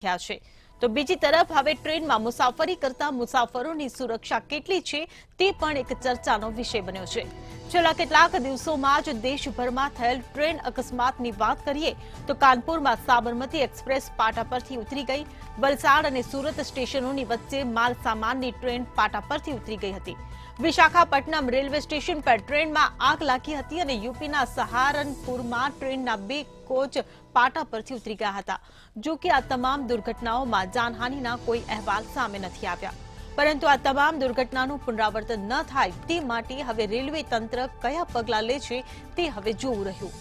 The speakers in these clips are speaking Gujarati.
થયા છે તો બીજી તરફ હવે ટ્રેનમાં મુસાફરી કરતા મુસાફરોની સુરક્ષા કેટલી છે તે પણ એક ચર્ચાનો વિષય બન્યો છે। છેલ્લા કેટલાક દિવસોમાં જ દેશભરમાં થયેલ ટ્રેન અકસ્માતની વાત કરીએ તો કાનપુરમાં સાબરમતી એક્સપ્રેસ પાટા પરથી ઉતરી ગઈ। વલસાડ અને સુરત સ્ટેશનોની વચ્ચે માલ સામાનની ટ્રેન પાટા પરથી ઉતરી ગઈ હતી। વિશાખાપટ્ટનમ રેલવે સ્ટેશન પર ટ્રેનમાં આગ લાગી હતી અને યુપીના સહારનપુરમાં ટ્રેનના 2 કોચ પાટા પરથી ઉતરી ગયા હતા। જો કે આ તમામ દુર્ઘટનાઓમાં જાનહાનિના કોઈ અહેવાલ સામે નથી આવ્યા, પરંતુ આ તમામ દુર્ઘટનાનું પુનરાવર્તન ન થાય તે માટે હવે રેલવે તંત્ર કયા પગલાં લે છે તે હવે જોવું રહ્યું।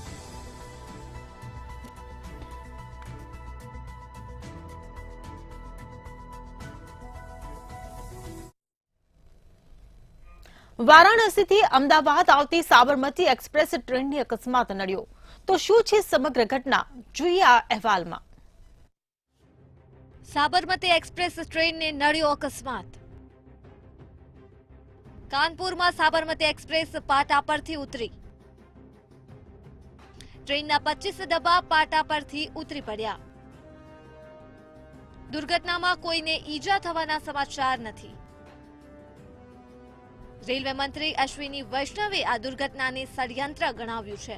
વારાણસીથી અમદાવાદ આવતી સાબરમતી એક્સપ્રેસ ટ્રેનની અકસ્માત નડ્યો તો શું છે સમગ્ર ઘટના, જોઈએ આ અહેવાલમાં। સાબરમતી એક્સપ્રેસ ટ્રેનને નડ્યો અકસ્માત। કાનપુરમાં સાબરમતી એક્સપ્રેસ પાટા પરથી ઉતરી। ટ્રેનના 25 ડબ્બા પાટા પરથી ઉતરી પડ્યા। દુર્ઘટનામાં કોઈને ઈજા થવાના સમાચાર નથી। રેલવે મંત્રી અશ્વિની વૈષ્ણવે આ દુર્ઘટનાને ષડયંત્ર ગણાવ્યું છે।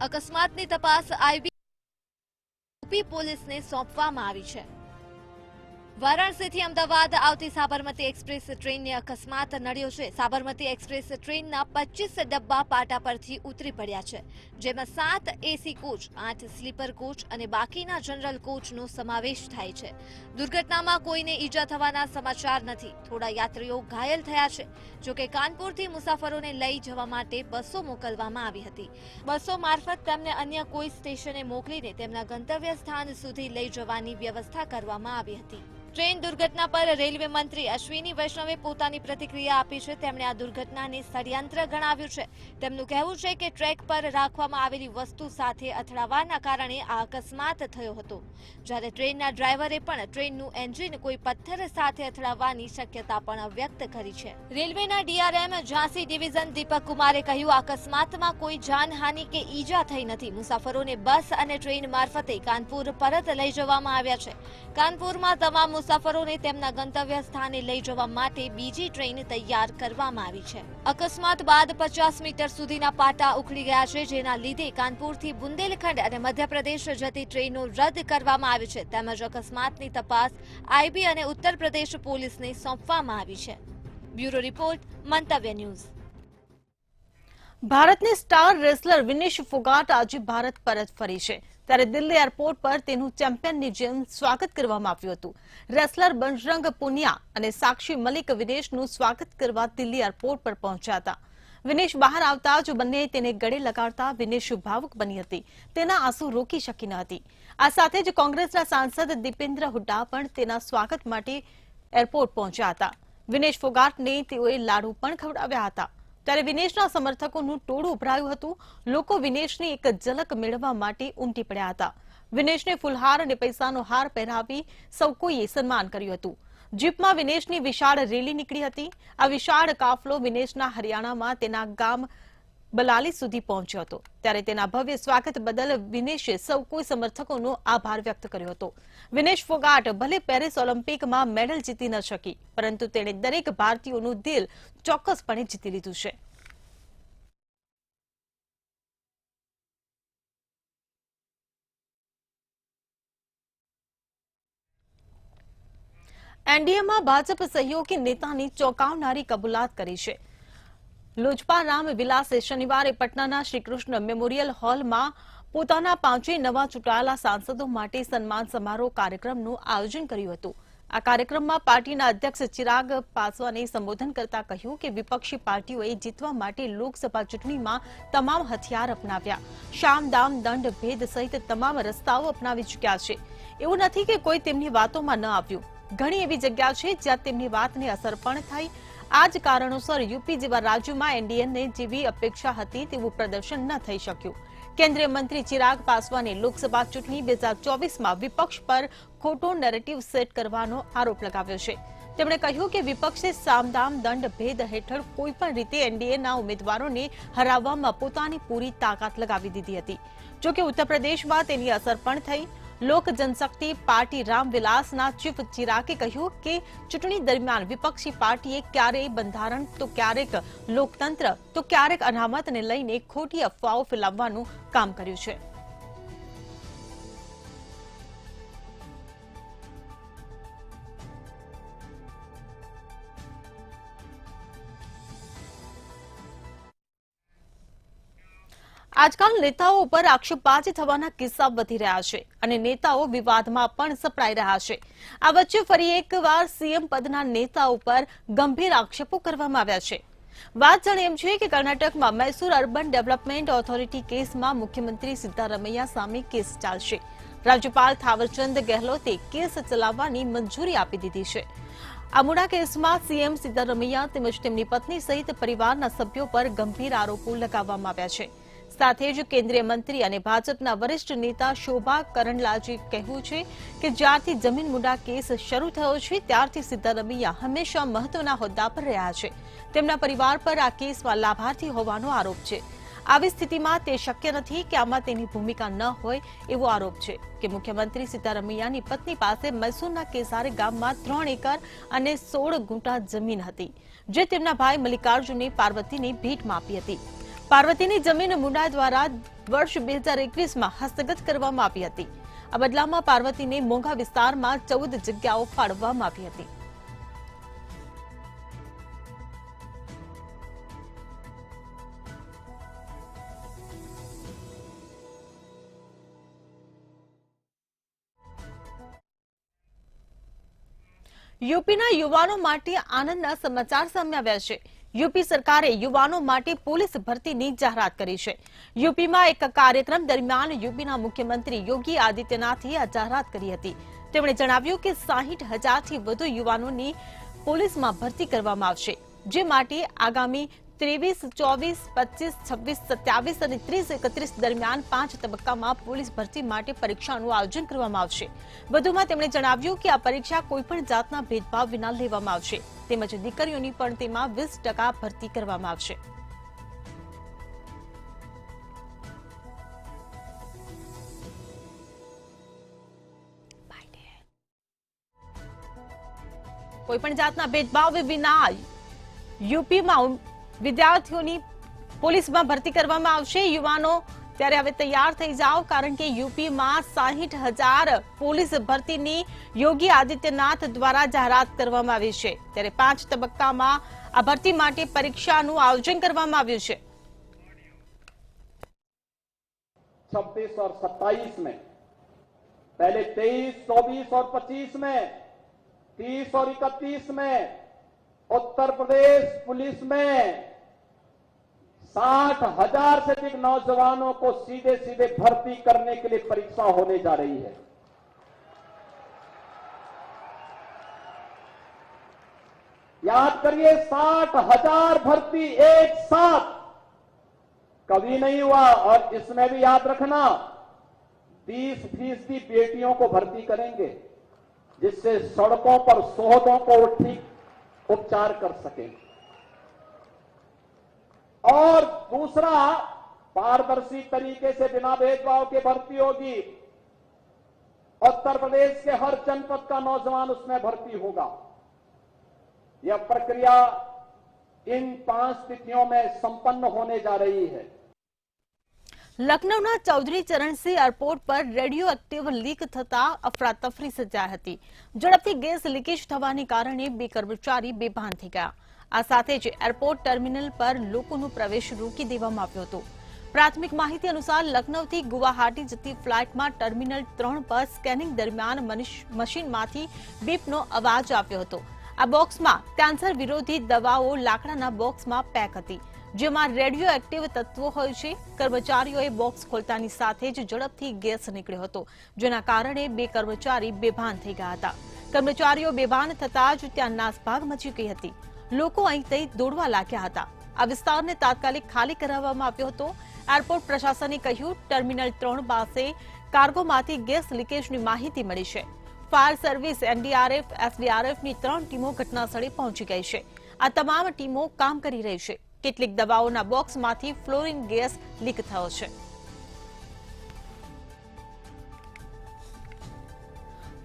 અકસ્માતની તપાસ આઈબી પોલીસને સોંપવામાં આવી છે। વારાણસીથી અમદાવાદ આવતી સાબરમતી એક્સપ્રેસ ટ્રેનને અકસ્માત નડ્યો છે। સાબરમતી એક્સપ્રેસ ટ્રેનના 25 ડબ્બા પાટા પરથી ઉતરી પડ્યા છે, જેમાં 7 એસી કોચ, 8 સ્લીપર કોચ અને બાકીના જનરલ કોચનો સમાવેશ થાય છે। દુર્ઘટનામાં કોઈને ઈજા થવાના સમાચાર નથી। થોડા યાત્રીઓ ઘાયલ થયા છે। જોકે કાનપુરથી મુસાફરોને લઈ જવા માટે બસો મોકલવામાં આવી હતી। બસો મારફત તેમને અન્ય કોઈ સ્ટેશને મોકલીને તેમના ગંતવ્ય સ્થાન સુધી લઈ જવાની વ્યવસ્થા કરવામાં આવી હતી। ટ્રેન દુર્ઘટના પર રેલવે મંત્રી અશ્વિની વૈષ્ણવે પોતાની પ્રતિક્રિયા આપી છે। તેમણે આ દુર્ઘટનાને ષડયંત્ર ગણાવ્યું છે। તેમનું કહેવું છે કે ટ્રેક પર રાખવામાં આવેલી વસ્તુ સાથે અથડાવાના કારણે આ અકસ્માત થયો હતો, જ્યારે ટ્રેનના ડ્રાઈવરે પણ ટ્રેનનું એન્જિન કોઈ પથ્થર સાથે અથડાવાની શક્યતા પણ વ્યક્ત કરી છે। રેલવેના ડીઆરએમ ઝાંસી ડિવિઝન દીપક કુમારે કહ્યું, અકસ્માતમાં કોઈ જાનહાનિ કે ઈજા થઈ નથી। મુસાફરોને બસ અને ટ્રેન મારફતે કાનપુર પરત લઈ જવામાં આવ્યા છે। કાનપુરમાં તમામ મુસાફરોને તેમના ગંતવ્ય સ્થાને લઈ જવા માટે બીજી ટ્રેન તૈયાર કરવામાં આવી છે। અકસ્માત બાદ 50 મીટર સુધીના પાટા ઉખડી ગયા છે, જેના લીધે કાનપુરથી બુંદેલખંડ અને મધ્યપ્રદેશ જતી ટ્રેનો રદ કરવામાં આવી છે। તેમજ અકસ્માતની તપાસ આઈબી અને ઉત્તર પ્રદેશ પોલીસને સોંપવામાં આવી છે। બ્યુરો રિપોર્ટ, મંતવ્ય ન્યૂઝ। ભારતની સ્ટાર રેસલર વિનેશ ફોગાટ આજે ભારત પરત ફરી છે, ત્યારે દિલ્હી એરપોર્ટ પર તેનું ચેમ્પિયનની જેમ સ્વાગત કરવામાં આવ્યું હતું। રેસલર બજરંગ પુનિયા અને સાક્ષી મલિક વિનેશનું સ્વાગત કરવા દિલ્હી એરપોર્ટ પર પહોંચ્યા હતા। વિનેશ બહાર આવતા જ બંને તેને ગળે લગાડતા વિનેશ ભાવુક બની હતી। તેના આંસુ રોકી શકી ન હતી। આ સાથે જ કોંગ્રેસના સાંસદ દીપેન્દ્ર હુડ્ડા પણ તેના સ્વાગત માટે એરપોર્ટ પહોંચ્યા હતા। વિનેશ ફોગાટને તેઓએ લાડુ પણ ખવડાવ્યા હતા। ત્યારે વિનેશના સમર્થકોનું ટોળું ઉભરાયું હતું। લોકો વિનેશની એક ઝલક મેળવવા માટે ઉમટી પડ્યા હતા। વિનેશને ફુલહાર અને પૈસાનો હાર પહેરાવી સૌ કોઈએ સન્માન કર્યું હતું। જીપમાં વિનેશની વિશાળ રેલી નીકળી હતી। આ વિશાળ કાફલો વિનેશના હરિયાણામાં તેના ગામ બલાલી સુધી પહોંચ્યો હતો, ત્યારે તેના ભવ્ય સ્વાગત બદલ વિનેશે સૌ કોઈ સમર્થકોનો આભાર વ્યક્ત કર્યો હતો। વિનેશ ફોગાટ ભલે પેરિસ ઓલિમ્પિકમાં મેડલ જીતી ન શકી, પરંતુ તેણે દરેક ભારતીયોનું દિલ ચોક્કસપણે જીતી લીધું છે। એનડીએમાં ભાજપ સહયોગી નેતાની ચોંકાવનારી કબૂલાત કરી છે। લોજપા રામ વિલાસે શનિવારે પટનાના શ્રીકૃષ્ણ મેમોરિયલ હોલમાં પોતાના 5 નવા ચૂંટાયેલા સાંસદો માટે સન્માન સમારોહ કાર્યક્રમનું આયોજન કર્યું હતું। આ કાર્યક્રમમાં પાર્ટીના અધ્યક્ષ ચિરાગ પાસવાને સંબોધન કરતા કહ્યું કે વિપક્ષી પાર્ટીઓએ જીતવા માટે લોકસભા ચૂંટણીમાં તમામ હથિયાર અપનાવ્યા। શામ, દામ, દંડ, ભેદ સહિત તમામ રસ્તાઓ અપનાવી ચૂક્યા છે। એવું નથી કે કોઈ તેમની વાતોમાં ન આવ્યું। ઘણી એવી જગ્યા છે જ્યાં તેમની વાતને અસર પણ થઈ। આ જ કારણોસર યુપી જેવા રાજ્યોમાં એનડીએને જેવી અપેક્ષા હતી તેવું પ્રદર્શન ન થઈ શક્યું। કેન્દ્રીય મંત્રી ચિરાગ પાસવાને લોકસભા ચૂંટણી 2024માં વિપક્ષ પર ખોટો નેરેટિવ સેટ કરવાનો આરોપ લગાવ્યો છે। તેમણે કહ્યું કે વિપક્ષે સામદામ દંડ ભેદ હેઠળ કોઈપણ રીતે એનડીએના ઉમેદવારોને હરાવવામાં પોતાની પૂરી તાકાત લગાવી દીધી હતી। જો કે ઉત્તર પ્રદેશમાં તેની અસર પણ થઈ। લોક જનશક્તિ પાર્ટી રામવિલાસના ચીફ ચિરાગે કહ્યું કે ચૂંટણી દરમિયાન વિપક્ષી પાર્ટીએ ક્યારેય બંધારણ તો ક્યારેક લોકતંત્ર તો ક્યારેક અનામતને લઈને ખોટી અફવાઓ ફેલાવવાનું કામ કર્યું છે. આજકાલ નેતાઓ ઉપર આક્ષેપબાજી થવાના કિસ્સા વધી રહ્યા છે અને નેતાઓ વિવાદમાં પણ સપડાઈ રહ્યા છે. આ વચ્ચે ફરી એકવાર સીએમ પદના નેતા ઉપર ગંભીર આક્ષેપો કરવામાં આવ્યા છે. વાત જાણે એમ છે કે કર્ણાટકમાં મૈસૂર અર્બન ડેવલપમેન્ટ ઓથોરિટી કેસમાં મુખ્યમંત્રી સિદ્ધારમૈયા સામે કેસ ચાલશે. રાજ્યપાલ થાવરચંદ ગેહલોતે કેસ ચલાવવાની મંજૂરી આપી દીધી છે. આ મૂળા કેસમાં સીએમ સિદ્ધારમૈયા તેમજ તેમની પત્ની સહિત પરિવારના સભ્યો પર ગંભીર આરોપો લગાવવામાં આવ્યા છે. સાથે જ કેન્દ્રીય મંત્રી અને ભાજપના વરિષ્ઠ નેતા શોભા કરંડલાજે કહ્યું છે કે જ્યારથી જમીન મુદ્દા કેસ શરૂ થયો છે ત્યારથી સિદ્ધારમૈયા હંમેશા મહત્વના હોદ્દા પર રહ્યા છે. તેમના પરિવાર પર આ કેસમાં લાભાર્થી હોવાનો આરોપ છે. આવી સ્થિતિમાં તે શક્ય નથી કે આમાં તેની ભૂમિકા ન હોય એવો આરોપ છે કે મુખ્યમંત્રી સિદ્ધારમૈયાની પત્ની પાસે મૈસૂરના કેસારે ગામમાં 3 એકર અને 16 ગુંઠા જમીન હતી, જે તેમના ભાઈ મલ્લિકાર્જુને પાર્વતીને ભેટમાં આપી હતી. પાર્વતીની જમીન મુંડા દ્વારા વર્ષ 2021માં હસ્તગત કરવામાં આવી હતી. આ બદલામાં પાર્વતીને મોંઘા વિસ્તારમાં 14 જગ્યાઓ ફાળવવામાં આવી હતી. યુપીના યુવાનો માટે આનંદના સમાચાર સામે આવ્યા છે. યુપી સરકારે યુવાનો માટે પોલીસ ભરતીની જાહેરાત કરી છે. યુપીમાં એક કાર્યક્રમ દરમિયાન યુપીના મુખ્યમંત્રી યોગી આદિત્યનાથે આ જાહેરાત કરી હતી. તેમણે જણાવ્યું કે 60,000થી વધુ યુવાનોની પોલીસમાં ભરતી કરવામાં આવશે, જે માટે આગામી 23, 24, 25, 26, 27 અને 30, 31 દરમિયાન 5 તબક્કામાં પોલીસ ભરતી માટે પરીક્ષાનું આયોજન કરવામાં આવશે. વધુમાં તેમણે જણાવ્યું કે આ પરીક્ષા કોઈપણ જાતના ભેદભાવ વિના લેવામાં આવશે તેમજ દીકરીઓની પણ તેમાં 20% ભરતી કરવામાં આવશે. કોઈપણ જાતના ભેદભાવ વિના યુપીમાં વિદ્યાર્થીઓની પોલીસમાં ભરતી કરવામાં આવશે. યુવાનો ત્યારે હવે તૈયાર થઈ જાઓ, કારણ કે યુપીમાં 60,000 પોલીસ ભરતીની યોગી આદિત્યનાથ દ્વારા જાહેરાત કરવામાં આવી છે. ત્યારે 5 તબક્કામાં આ ભરતી માટે પરીક્ષાનું આયોજન કરવામાં આવ્યું છે. 26 और 27 में, पहले 23, 24 और 25 में, 30 और 31 में उत्तर प्रदेश पुलिस में 60,000 से अधिक नौजवानों को सीधे सीधे भर्ती करने के लिए परीक्षा होने जा रही है. याद करिए, 60,000 भर्ती एक साथ कभी नहीं हुआ. और इसमें भी याद रखना, 20% बेटियों को भर्ती करेंगे, जिससे सड़कों पर शोहदों को ठीक उपचार कर सके. और दूसरा, पारदर्शी तरीके से बिना भेदभाव के भर्ती होगी. उत्तर प्रदेश के हर जनपद का नौजवान उसमें भर्ती होगा. यह प्रक्रिया इन 5 तिथियों में संपन्न होने जा रही है. લખનૌના ચૌધરી ચરણસિંહ એરપોર્ટ પર રેડિયો એક્ટિવ લીક થતા અફરાતફરી સર્જાઈ હતી. ઝડપથી ગેસ લીકેજ થવાને કારણે 2 કર્મચારી બેભાન થઈ ગયા. આ સાથે જ એરપોર્ટ ટર્મિનલ પર લોકોનો પ્રવેશ રોકી દેવામાં આવ્યો હતો. પ્રાથમિક માહિતી અનુસાર લખનૌથી ગુવાહાટી જતી ફ્લાઇટમાં ટર્મિનલ 3 પર સ્કેનિંગ દરમિયાન મશીનમાંથી બીપનો અવાજ આવ્યો હતો. આ બોક્સમાં કેન્સર વિરોધી દવાઓ લાકડાના બોક્સમાં પેક હતી, જેમાં રેડિયો એક્ટિવ તત્વો હોય છે. કર્મચારીઓએ બોક્સ ખોલતાની સાથે જ ઝડપથી ગેસ નીકળ્યો હતો, જેના કારણે 2 કર્મચારી બેભાન થઈ ગયા હતા. કર્મચારીઓ બેભાન થતા જ ત્યાં નાસભાગ મચી ગઈ હતી. લોકો અહીં તઈ દોડવા લાગ્યા હતા. આ વિસ્તારને તાત્કાલિક ખાલી કરાવવામાં આવ્યો હતો. એરપોર્ટ પ્રશાસને કહ્યું, ટર્મિનલ 3 પાસે કાર્ગોમાંથી ગેસ લીકેજની માહિતી મળી છે. ફાયર સર્વિસ, એનડીઆરએફ, એસડીઆરએફની 3 ટીમો ઘટનાસ્થળે પહોંચી ગઈ છે. આ તમામ ટીમો કામ કરી રહી છે. કેટલીક દવાઓના બોક્સમાંથી ફ્લોરિન ગેસ લીક થયો છે.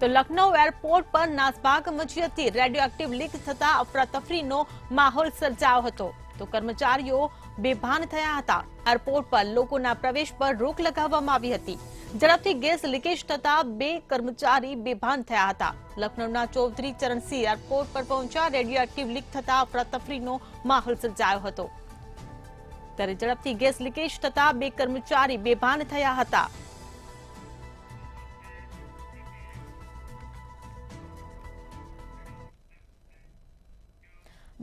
તો લખનૌ એરપોર્ટ પર નાસભાગ મચી હતી. રેડિયો એક્ટિવ લીક થતા અફરાતફરીનો માહોલ સર્જાયો હતો. તો કર્મચારીઓ બેભાન થયા હતા. એરપોર્ટ પર લોકોના પ્રવેશ પર રોક લગાવવામાં આવી હતી. ઝડપથી ગેસ લીકેજ થતા 2 કર્મચારી બેભાન થયા હતા. લખનૌના ચૌધરી ચરણસિંહ એરપોર્ટ પર પહોંચ્યા. રેડિયો એક્ટિવ લીક થતા અફરાતફરીનો માહોલ સર્જાયો હતો. ત્યારે ઝડપથી ગેસ લીકેજ થતા 2 કર્મચારી બેભાન થયા હતા.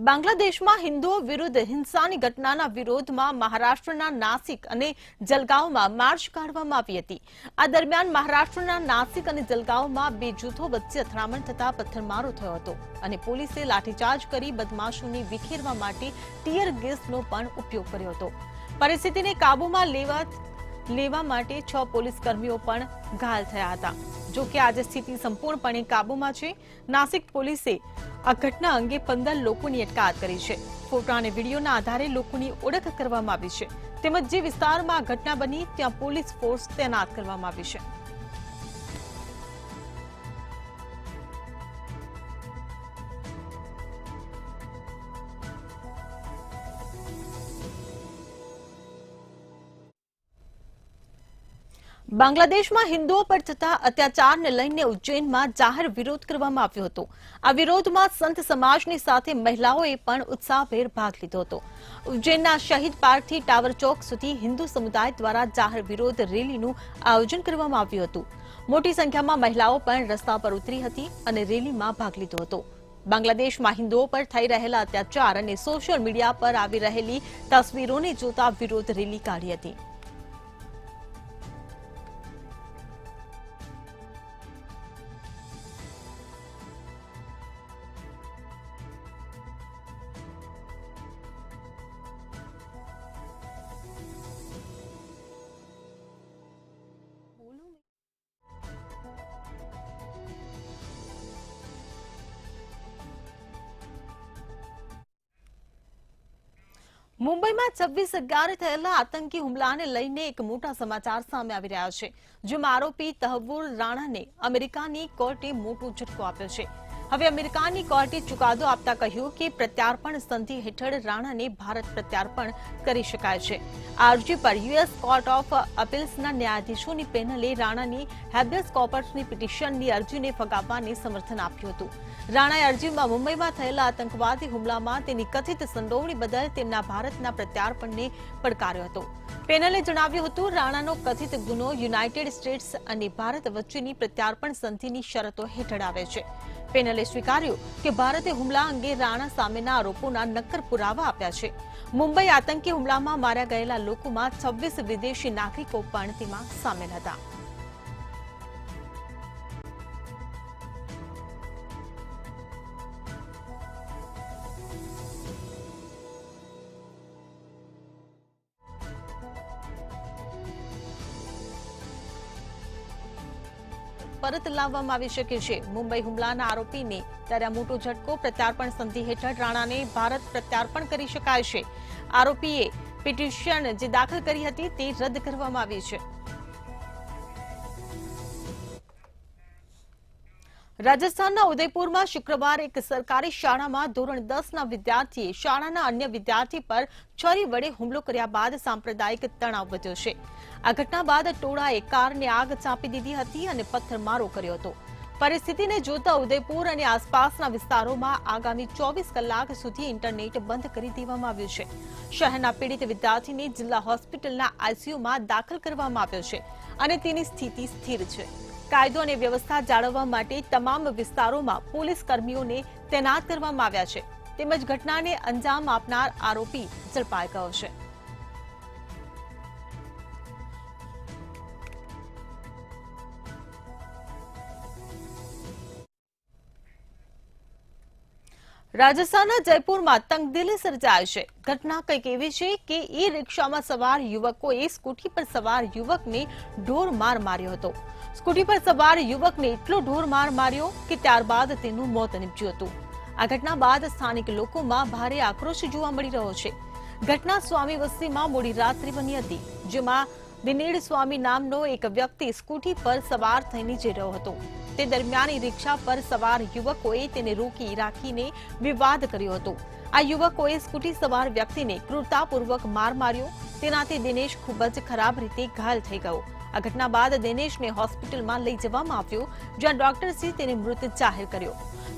બાંગ્લાદેશમાં હિન્દુઓ વિરુદ્ધ હિંસાની ઘટનાના વિરોધમાં મહારાષ્ટ્રના નાસિક અને જલગાંવમાં માર્ચ કાઢવામાં આવી હતી. આ દરમિયાન મહારાષ્ટ્રના નાસિક અને જલગાંવમાં 2 જૂથો વચ્ચે અથડામણ થતા પથ્થરમારો થયો હતો અને પોલીસે લાઠીચાર્જ કરી બદમાશોને વિખેરવા માટે ટીયર ગેસનો પણ ઉપયોગ કર્યો હતો. પરિસ્થિતિને કાબૂમાં લેવા માટે 6 પોલીસ કર્મીઓ પણ ઘાયલ થયા હતા. જો કે આજે સ્થિતિ સંપૂર્ણપણે કાબૂમાં છે. નાસિક પોલીસે આ ઘટના અંગે 15 લોકોની અટકાયત કરી છે. ફોટા અને વિડીયોના આધારે લોકોની ઓળખ કરવામાં આવી છે. તેમજ જે વિસ્તારમાં આ ઘટના બની ત્યાં પોલીસ ફોર્સ તૈનાત કરવામાં આવી છે. બાંગ્લાદેશમાં હિન્દુઓ પર થતા અત્યાચારને લઈને ઉજ્જૈનમાં જાહેર વિરોધ કરવામાં આવ્યો હતો. આ વિરોધમાં સંત સમાજની સાથે મહિલાઓએ પણ ઉત્સાહભેર ભાગ લીધો હતો. ઉજ્જૈનના શહીદ પાર્કથી ટાવર ચોક સુધી હિન્દુ સમુદાય દ્વારા જાહેર વિરોધ રેલીનું આયોજન કરવામાં આવ્યું હતું. મોટી સંખ્યામાં મહિલાઓ પણ રસ્તા પર ઉતરી હતી અને રેલીમાં ભાગ લીધો હતો. બાંગ્લાદેશમાં હિન્દુઓ પર થઈ રહેલા અત્યાચાર અને સોશિયલ મીડિયા પર આવી રહેલી તસવીરોને જોતા વિરોધ રેલી કાઢી હતી. મુંબઈમાં 26/11 થયેલા આતંકી હુમલાને લઈને એક મોટા સમાચાર સામે આવી રહ્યા છે. જેમાં આરોપી તહવ્વુર રાણાને અમેરિકાની કોર્ટે મોટો ઝટકો આપ્યો છે. હવે અમેરિકાની કોર્ટે ચુકાદો આપતા કહ્યું કે પ્રત્યાર્પણ સંધિ હેઠળ રાણાને ભારત પ્રત્યાર્પણ કરી શકાય છે. આ અરજી પર યુએસ કોર્ટ ઓફ અપીલ્સના ન્યાયાધીશોની પેનલે રાણાની હેબિયસ કોર્પસની પિટિશનની અરજીને ફગાવવાને સમર્થન આપ્યું હતું. રાણાએ અરજીમાં મુંબઈમાં થયેલા આતંકવાદી હુમલામાં તેની કથિત સંડોવણી બદલ તેમના ભારતના પ્રત્યાર્પણને પડકાર્યો હતો. પેનલે જણાવ્યું હતું રાણાનો કથિત ગુનો યુનાઇટેડ સ્ટેટ્સ અને ભારત વચ્ચેની પ્રત્યાર્પણ સંધિની શરતો હેઠળ આવે છે. પેનલે સ્વીકાર્યું કે ભારતે હુમલા અંગે રાણા સામેના આરોપોના નક્કર પુરાવા આપ્યા છે. મુંબઈ આતંકી હુમલામાં માર્યા ગયેલા લોકોમાં 26 વિદેશી નાગરિકો પણ તેમાં સામેલ હતા. પરત લાવવામાં આવી શકે છે. મુંબઈ હુમલાના આરોપીને ત્યારે મોટો ઝટકો. પ્રત્યાર્પણ સંધિ હેઠળ રાણાને ભારત પ્રત્યાર્પણ કરી શકાય છે. આરોપીએ પિટિશન જે દાખલ કરી હતી તે રદ કરવામાં આવી છે. રાજસ્થાનના ઉદયપુરમાં શુક્રવારે એક સરકારી શાળામાં ધોરણ 10ના વિદ્યાર્થીએ શાળાના અન્ય વિદ્યાર્થી પર છરી વડે હુમલો કર્યા બાદ સાંપ્રદાયિક તણાવ વધ્યો છે. આ ઘટના બાદ ટોળાએ કારને આગ ચાંપી દીધી હતી અને પથ્થરમારો કર્યો હતો. પરિસ્થિતિને જોતા ઉદયપુર અને આસપાસના વિસ્તારોમાં આગામી 24 કલાક સુધી ઇન્ટરનેટ બંધ કરી દેવામાં આવ્યું છે. શહેરના પીડિત વિદ્યાર્થીને જિલ્લા હોસ્પિટલના આઈસીયુમાં દાખલ કરવામાં આવ્યો છે અને તેની સ્થિતિ સ્થિર છે. કાયદો અને વ્યવસ્થા જાળવવા માટે તમામ વિસ્તારોમાં પોલીસ કર્મીઓને તૈનાત કરવામાં આવ્યા છે. તેમજ ઘટનાને અંજામ આપનાર આરોપી ઝડપાઈ ગયો છે. રાજસ્થાનના જયપુરમાં તંગદિલી સર્જાય છે. ઘટના કંઈક એવી છે કે ઈ રિક્ષામાં સવાર યુવકોએ સ્કૂટી પર સવાર યુવકને ઢોર માર માર્યો હતો. સ્કૂટી પર સવાર યુવકને એટલો ઢોર માર માર્યો કે ત્યારબાદ તેનું મોત નીપજ્યું હતું. આ ઘટના બાદ સ્થાનિક લોકોમાં ભારે આક્રોશ જોવા મળી રહ્યો છે. ઘટના સ્વામી વસ્તીમાં મોડી રાત્રે બની હતી, જેમાં દિનેડ સ્વામી નામનો એક વ્યક્તિ સ્કૂટી પર સવાર થઈને જઈ રહ્યો હતો. તે દરમિયાન ઈ-રિક્ષા પર સવાર યુવકોએ તેને રોકી રાખીને વિવાદ કર્યો હતો. આ યુવકોએ સ્કૂટી સવાર વ્યક્તિને ક્રૂરતાપૂર્વક માર માર્યો. તેનાથી દિનેશ ખૂબ જ ખરાબ રીતે ઘાયલ થઈ ગયો. આ ઘટના બાદ દિનેશને હોસ્પિટલમાં લઈ જવામાં આવ્યો, જ્યાં ડોક્ટરશ્રી તેને મૃત જાહેર કર્યો.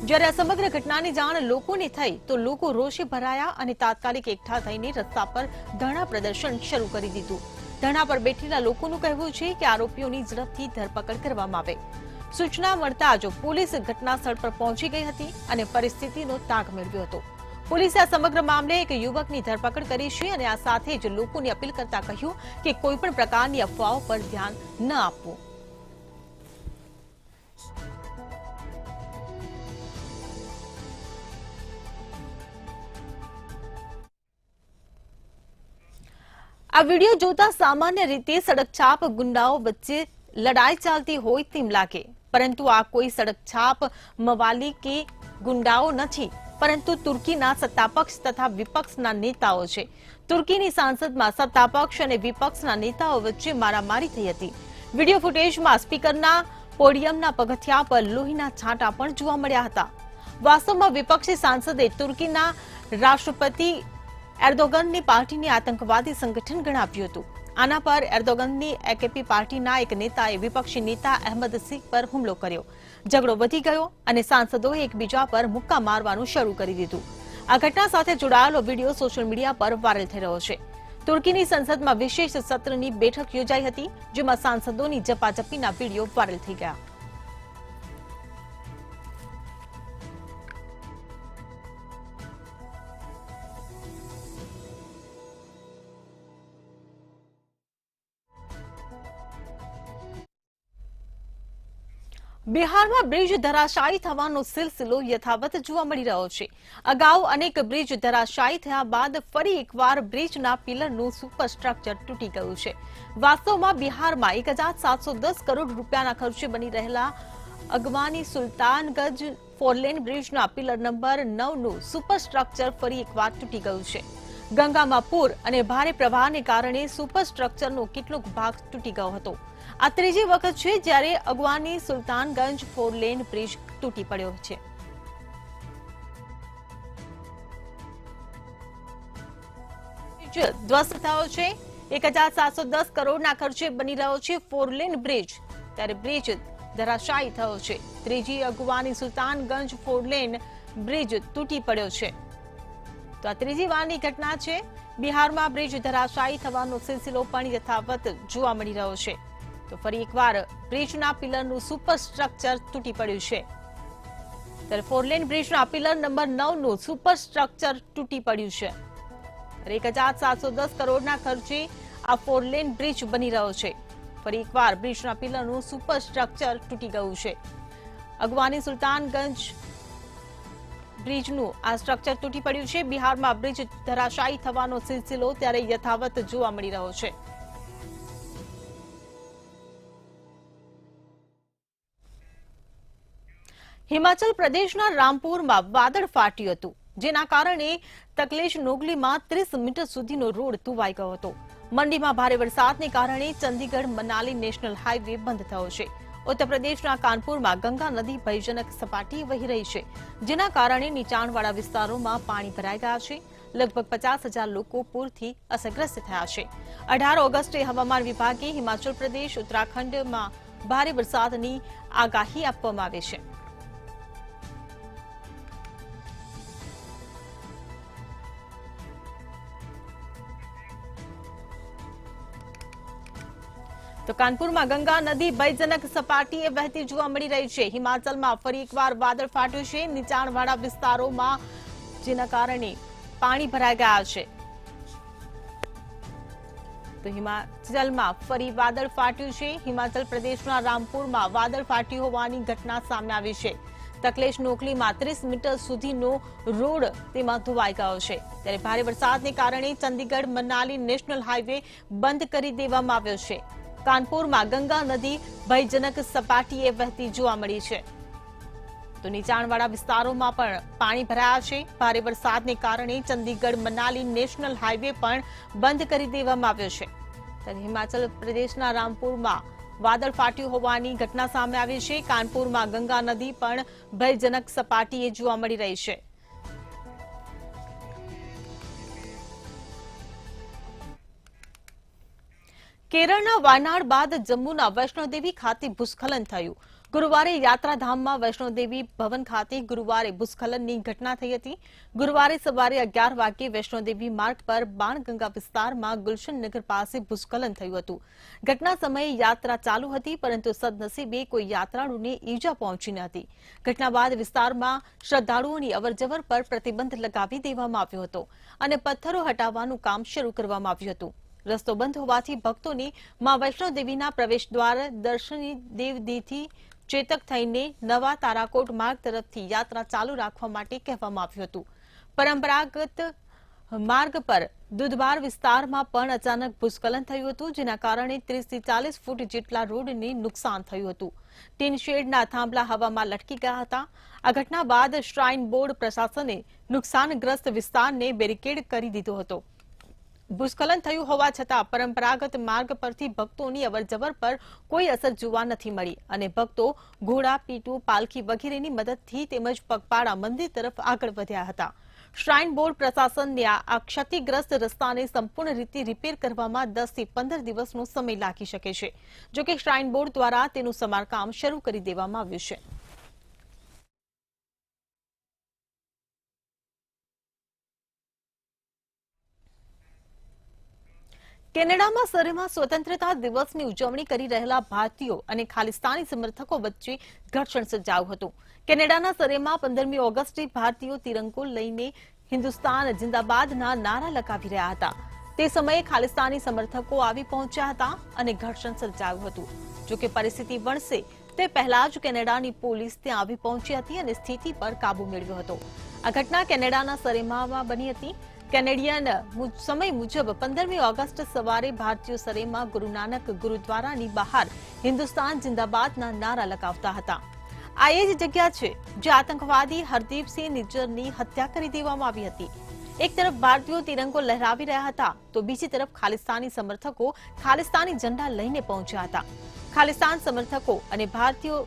જ્યારે આ સમગ્ર ઘટનાની જાણ લોકોને થઈ તો લોકો રોષે ભરાયા અને તાત્કાલિક એકઠા થઈને રસ્તા પર ધરણા પ્રદર્શન શરૂ કરી દીધું. ધરણા પર બેઠેલા લોકોનું કહેવું છે કે આરોપીઓની ઝડપથી ધરપકડ કરવામાં આવે. સૂચના મળતા જ પોલીસ ઘટના સ્થળ પર પહોંચી ગઈ હતી અને પરિસ્થિતિનો તાગ મેળવ્યો હતો. પોલીસે આ સમગ્ર મામલે એક યુવકની ધરપકડ કરી છે અને આ સાથે જ લોકોને અપીલ કરતા કહ્યું કે કોઈ પણ પ્રકારની અફવાઓ પર ધ્યાન ન આપવું. આ વિડીયો જોતા સામાન્ય રીતે સડકછાપ ગુંડાઓ વચ્ચે લડાઈ ચાલતી હોય તેમ લાગે, પરંતુ આ કોઈ સડકછાપ મવાલી કે ગુંડાઓ નથી, પરંતુ તુર્કીના સત્તાપક્ષ તથા વિપક્ષના નેતાઓ છે. તુર્કીની સાંસદમાં સત્તાપક્ષ અને વિપક્ષના નેતાઓ વચ્ચે મારામારી થઈ હતી. વિડીયો ફૂટેજમાં સ્પીકરના પોડિયમના પગથિયા પર લોહીના છાંટા પણ જોવા મળ્યા હતા. વાસ્તવમાં વિપક્ષી સાંસદે તુર્કીના રાષ્ટ્રપતિ એર્દોગનની પાર્ટીને આતંકવાદી સંગઠન ગણાવ્યું હતું. આના પર એર્દોગનની એકેપી પાર્ટીના એક નેતાએ વિપક્ષી નેતા અહેમદ સીક પર હુમલો કર્યો. ઝઘડો વધી ગયો અને સાંસદોએ એકબીજા પર મુક્કા મારવાનું શરૂ કરી દીધું. આ ઘટના સાથે જોડાયેલો વિડીયો સોશિયલ મીડિયા પર વાયરલ થઈ રહ્યો છે. તુર્કીની સંસદમાં વિશેષ સત્રની બેઠક યોજાઈ હતી, જેમાં સાંસદોની ઝપાઝપીના વિડીયો વાયરલ થઈ ગયા. બિહારમાં બ્રિજ ધરાશાયી થવાનો સિલસિલો યથાવત જોવા મળી રહ્યો છે. અગાઉ અનેક બ્રિજ ધરાશાયી થયા બાદ ફરી એકવાર બ્રિજના પિલરનું સુપરસ્ટ્રક્ચર તૂટી ગયું છે. વાસ્તવમાં બિહારમાં 1710 કરોડ રૂપિયાના ખર્ચે બની રહેલા અગવાની Sultanganj four lane બ્રિજના pillar number 9નું superstructure ફરી એકવાર તૂટી ગયું છે. ગંગામાં પૂર અને ભારે પ્રવાહને કારણે સુપરસ્ટ્રક્ચરનો કેટલોક ભાગ તૂટી ગયો હતો. આ ત્રીજી વખત છે જ્યારે અગવાની સુલતાનગંજ ફોરલેન બ્રિજ તૂટી પડ્યો છે. ધ્વસ્ત થયો છે. 1710 કરોડના ખર્ચે બની રહ્યો છે ફોરલેન બ્રિજ, ત્યારે બ્રિજ ધરાશાયી થયો છે. ત્રીજી અગવાની સુલતાનગંજ ફોરલેન બ્રિજ તૂટી પડ્યો છે. તો આ ત્રીજી વારની ઘટના છે. બિહારમાં બ્રિજ ધરાશાયી થવાનો સિલસિલો પણ યથાવત જોવા મળી રહ્યો છે. તો ફરી એકવાર બ્રિજના પિલરનું સુપરસ્ટ્રક્ચર તૂટી પડ્યું છે. ત્યારે ફોરલેન બ્રિજના પિલર નંબર 9નું સુપરસ્ટ્રક્ચર તૂટી પડ્યું છે. 1710 કરોડના ખર્ચે આ ફોરલેન બ્રિજ બની રહ્યો છે. ફરી એકવાર બ્રિજના પિલરનું સુપરસ્ટ્રક્ચર તૂટી ગયું છે. અગવાની સુલતાનગંજ બ્રિજનું આ સ્ટ્રક્ચર તૂટી પડ્યું છે. બિહારમાં બ્રિજ ધરાશાયી થવાનો સિલસિલો ત્યારે યથાવત જોવા મળી રહ્યો છે. હિમાચલ પ્રદેશના રામપુરમાં વાદળ ફાટ્યું હતું, જેના કારણે તકલેશ નોગલીમાં 30 મીટર સુધીનો રોડ ધોવાઈ ગયો હતો. મંડીમાં ભારે વરસાદને કારણે ચંદીગઢ મનાલી નેશનલ હાઈવે બંધ થયો છે. ઉત્તર પ્રદેશના કાનપુરમાં ગંગા નદી ભયજનક સપાટીએ વહી રહી છે, જેના કારણે નીચાણવાળા વિસ્તારોમાં પાણી ભરાઈ ગયા છે. લગભગ 50,000 લોકો પૂરથી અસરગ્રસ્ત થયા છે. 18 ઓગસ્ટે હવામાન વિભાગે હિમાચલ પ્રદેશ, ઉત્તરાખંડમાં ભારે વરસાદની આગાહી આપવામાં આવી છે. તો કાનપુરમાં ગંગા નદી ભયજનક સપાટીએ વહેતી જોવા મળી રહી છે. હિમાચલમાં ફરી એકવાર વાદળ ફાટ્યું છે નીચાણવાળા વિસ્તારોમાં, જેના કારણે પાણી ભરાઈ ગયા છે. તો હિમાચલમાં ફરી વાદળ ફાટ્યું છે. હિમાચલ પ્રદેશના રામપુરમાં વાદળ ફાટ્યું હોવાની ઘટના સામે આવી છે. તકલેશ નોકલીમાં 30 મીટર સુધીનો રોડ તેમાં ધોવાઈ ગયો છે. ત્યારે ભારે વરસાદને કારણે ચંદીગઢ મનાલી નેશનલ હાઈવે બંધ કરી દેવામાં આવ્યો છે. કાનપુરમાં ગંગા નદી ભયજનક સપાટીએ વહેતી જોવા મળી છે. તો નીચાણવાળા વિસ્તારોમાં પણ પાણી ભરાયા છે. ભારે વરસાદને કારણે ચંદીગઢ મનાલી નેશનલ હાઈવે પણ બંધ કરી દેવામાં આવ્યો છે. ત્યારે હિમાચલ પ્રદેશના રામપુરમાં વાદળ ફાટ્યું હોવાની ઘટના સામે આવી છે. કાનપુરમાં ગંગા નદી પણ ભયજનક સપાટીએ જોવા મળી રહી છે. કેરળના વાયનાડ બાદ જમ્મુના વૈષ્ણોદેવી ખાતે ભૂસ્ખલન થયું. ગુરુવારે યાત્રાધામમાં વૈષ્ણોદેવી ભવન ખાતે ગુરુવારે ભૂસ્ખલનની ઘટના થઈ હતી. ગુરુવારે સવારે 11 વાગ્યે વૈષ્ણોદેવી માર્ગ પર બાણગંગા વિસ્તારમાં ગુલશનનગર પાસે ભૂસ્ખલન થયું હતું. ઘટના સમયે યાત્રા ચાલુ હતી, પરંતુ સદનસીબે કોઈ યાત્રાળુને ઈજા પહોંચી ન હતી. ઘટના બાદ વિસ્તારમાં શ્રદ્ધાળુઓની અવરજવર પર પ્રતિબંધ લગાવી દેવામાં આવ્યો હતો અને પથ્થરો હટાવવાનું કામ શરૂ કરવામાં આવ્યું હતું. રસ્તો બંધ હોવાથી ભક્તોને મા વૈષ્ણોદેવીના પ્રવેશદ્વાર દર્શની દેવદીથી ચેતક થઈને નવા તારાકોટ માર્ગ તરફથી યાત્રા ચાલુ રાખવા માટે કહેવામાં આવ્યું હતું. પરંપરાગત માર્ગ પર દુધબાર વિસ્તારમાં પણ અચાનક ભૂસ્ખલન થયું હતું, જેના કારણે 30 થી 40 ફૂટ જેટલા રોડને નુકસાન થયું હતું. ટીન શેડના થાંભલા હવામાં લટકી ગયા હતા. આ ઘટના બાદ શ્રાઇન બોર્ડ પ્રશાસને નુકસાનગ્રસ્ત વિસ્તારને બેરિકેડ કરી દીધો હતો. ભૂસ્ખલન થયું હોવા છતાં પરંપરાગત માર્ગ પરથી ભક્તોની અવરજવર પર કોઈ અસર જોવા નથી મળી અને ભક્તો ઘોડા, પીટુ, પાલખી વગેરેની મદદથી તેમજ પગપાળા મંદિર તરફ આગળ વધ્યા હતા. શ્રાઇન બોર્ડ પ્રશાસનને આ ક્ષતિગ્રસ્ત રસ્તાને સંપૂર્ણ રીતે રિપેર કરવામાં 10 થી 15 દિવસનો સમય લાગી શકે છે. જોકે શ્રાઇન બોર્ડ દ્વારા તેનું સમારકામ શરૂ કરી દેવામાં આવ્યું છે. કેનેડામાં સરેમાં સ્વતંત્રતા દિવસની ઉજવણી કરી રહેલા ભારતીયો અને ખાલિસ્તાની સમર્થકો વચ્ચે ઘર્ષણ સર્જાયું હતું. કેનેડાના સરેમાં 15મી ઓગસ્ટે ભારતીયો તિરંગો લઈને હિન્દુસ્તાન જિંદાબાદના નારા લગાવી રહ્યા હતા. તે સમયે ખાલિસ્તાની સમર્થકો આવી પહોંચ્યા હતા અને ઘર્ષણ સર્જાયું હતું. જોકે પરિસ્થિતિ વણસે તે પહેલા જ કેનેડાની પોલીસ ત્યાં આવી પહોંચી હતી અને સ્થિતિ પર કાબુ મેળવ્યો હતો. આ ઘટના કેનેડાના સરેમાં બની હતી. કેનેડિયન સમય મુજબ 15મી ઓગસ્ટ સવારે ભારતીયો સરેમાં ગુરુ નાનક ગુરુદ્વારાની બહાર હિન્દુસ્તાન જિંદાબાદના નારા લગાવતા હતા. આ એ જ જગ્યા છે જે આતંકવાદી હરદીપસિંહ નિજ્જરની હત્યા કરી દેવામાં આવી હતી. એક તરફ ભારતીયો તિરંગો લહેરાવી રહ્યા હતા, તો બીજી તરફ ખાલિસ્તાની સમર્થકો ખાલિસ્તાની ઝંડા લઈને પહોંચ્યા હતા. ખાલિસ્તાન સમર્થકો અને ભારતીયો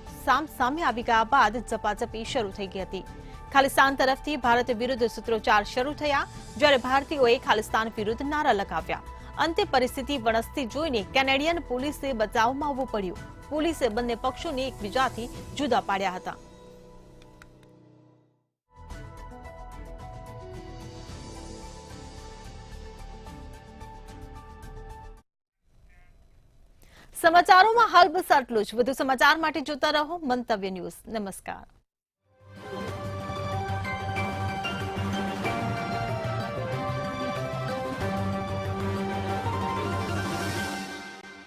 સામે આવી ગયા બાદ ઝપાઝપી શરૂ થઈ ગઈ હતી. ખાલિસ્તાન તરફથી ભારત વિરુદ્ધ સૂત્રોચ્ચાર શરૂ થયા, જ્યારે ભારતીયોએ ખાલિસ્તાન વિરુદ્ધ નારા લગાવ્યા. અંતે પરિસ્થિતિ વણસતી જોઈને કેનેડિયન પોલીસે બચાવમાં આવવું પડ્યું. પોલીસે બંને પક્ષોને એકબીજાથી જુદા પાડ્યા હતા. સમાચારોમાં હાલ બસ આટલું જ. વધુ સમાચાર માટે જોતા રહો મંતવ્ય ન્યૂઝ. નમસ્કાર.